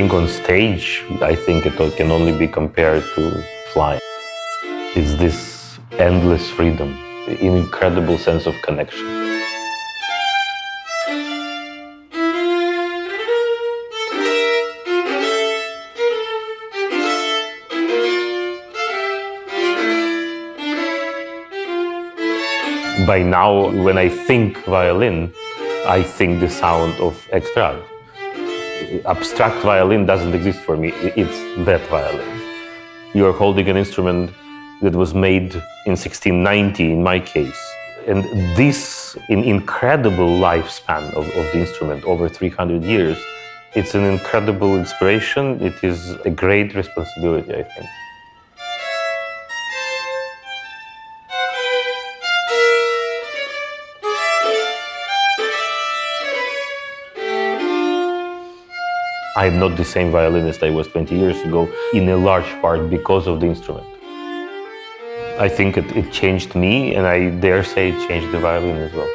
being on stage, I think it can only be compared to flying. It's this endless freedom, an incredible sense of connection. By now, when I think violin, I think the sound of extra. Abstract violin doesn't exist for me, it's that violin. You're holding an instrument that was made in 1690 in my case. And this incredible lifespan of the instrument, over 300 years, it's an incredible inspiration. It is a great responsibility, I think. I'm not the same violinist I was 20 years ago, in a large part because of the instrument. I think it changed me, and I dare say it changed the violin as well.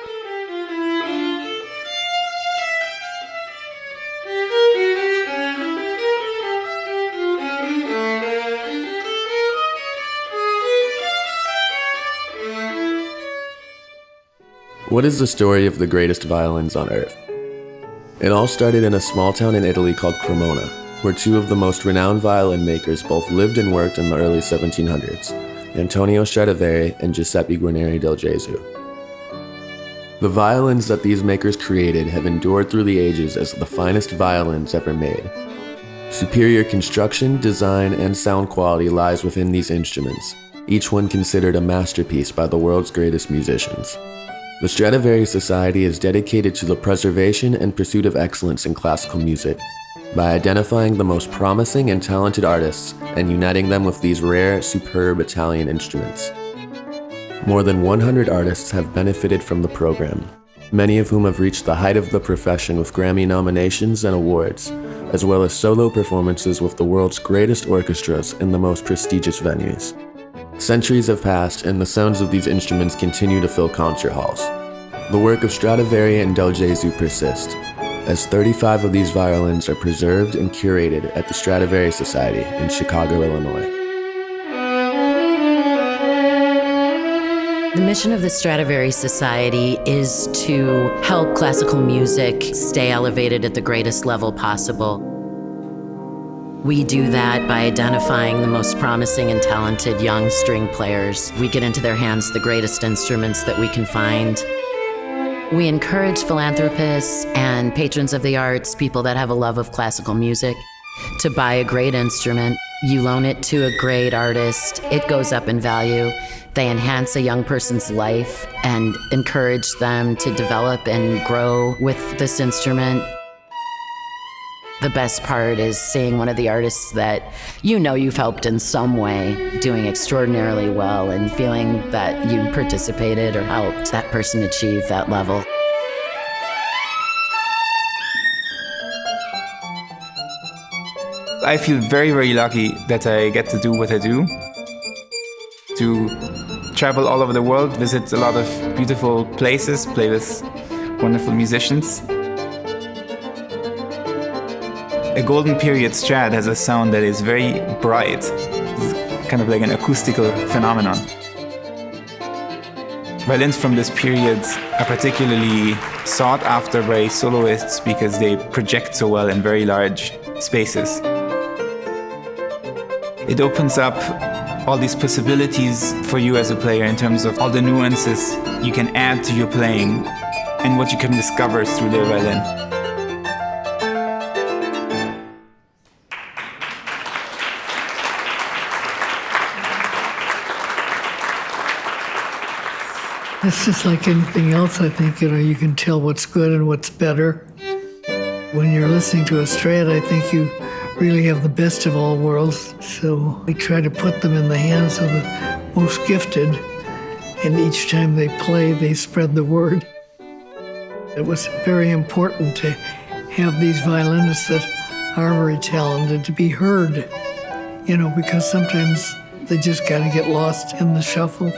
What is the story of the greatest violins on earth? It all started in a small town in Italy called Cremona, where two of the most renowned violin makers both lived and worked in the early 1700s, Antonio Stradivari and Giuseppe Guarneri del Gesù. The violins that these makers created have endured through the ages as the finest violins ever made. Superior construction, design, and sound quality lies within these instruments, each one considered a masterpiece by the world's greatest musicians. The Stradivari Society is dedicated to the preservation and pursuit of excellence in classical music by identifying the most promising and talented artists and uniting them with these rare, superb Italian instruments. More than 100 artists have benefited from the program, many of whom have reached the height of the profession with Grammy nominations and awards, as well as solo performances with the world's greatest orchestras in the most prestigious venues. Centuries have passed, and the sounds of these instruments continue to fill concert halls. The work of Stradivari and del Gesù persist, as 35 of these violins are preserved and curated at the Stradivari Society in Chicago, Illinois. The mission of the Stradivari Society is to help classical music stay elevated at the greatest level possible. We do that by identifying the most promising and talented young string players. We get into their hands the greatest instruments that we can find. We encourage philanthropists and patrons of the arts, people that have a love of classical music, to buy a great instrument. You loan it to a great artist, it goes up in value. They enhance a young person's life and encourage them to develop and grow with this instrument. The best part is seeing one of the artists that you know you've helped in some way doing extraordinarily well and feeling that you participated or helped that person achieve that level. I feel very, very lucky that I get to do what I do. To travel all over the world, visit a lot of beautiful places, play with wonderful musicians. A golden period Strad has a sound that is very bright. It's kind of like an acoustical phenomenon. Violins from this period are particularly sought after by soloists because they project so well in very large spaces. It opens up all these possibilities for you as a player in terms of all the nuances you can add to your playing and what you can discover through the violin. It's just like anything else, I think, you can tell what's good and what's better. When you're listening to a Strad, I think you really have the best of all worlds. So we try to put them in the hands of the most gifted, and each time they play, they spread the word. It was very important to have these violinists that are very talented to be heard, because sometimes they just got to get lost in the shuffle.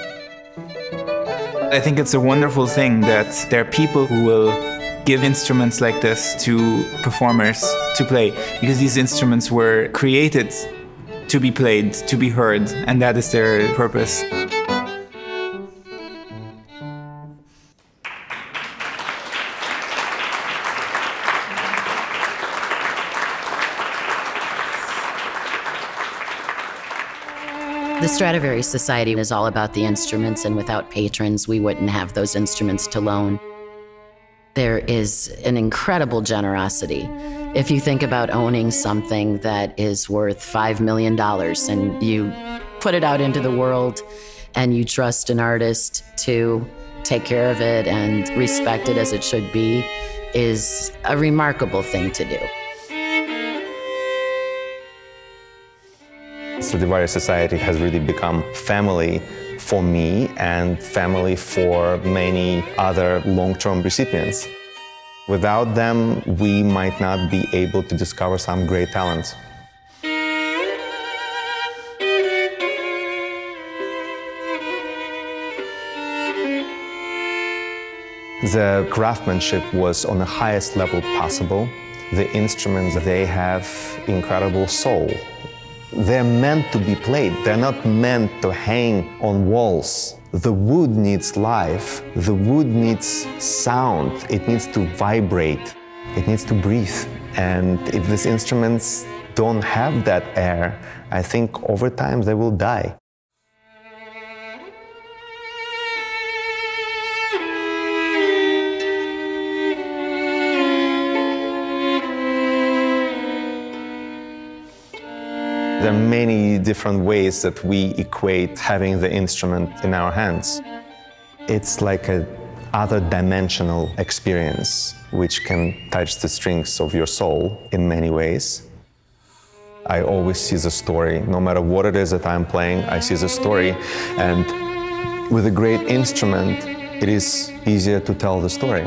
I think it's a wonderful thing that there are people who will give instruments like this to performers to play, because these instruments were created to be played, to be heard, and that is their purpose. The Stradivari Society is all about the instruments, and without patrons, we wouldn't have those instruments to loan. There is an incredible generosity. If you think about owning something that is worth $5 million and you put it out into the world and you trust an artist to take care of it and respect it as it should be, is a remarkable thing to do. Stradivari Society has really become family for me and family for many other long-term recipients. Without them, we might not be able to discover some great talents. The craftsmanship was on the highest level possible. The instruments, they have incredible soul. They're meant to be played. They're not meant to hang on walls. The wood needs life. The wood needs sound. It needs to vibrate. It needs to breathe. And if these instruments don't have that air, I think over time they will die. There are many different ways that we equate having the instrument in our hands. It's like an other dimensional experience which can touch the strings of your soul in many ways. I always see the story. No matter what it is that I'm playing, I see the story. And with a great instrument, it is easier to tell the story.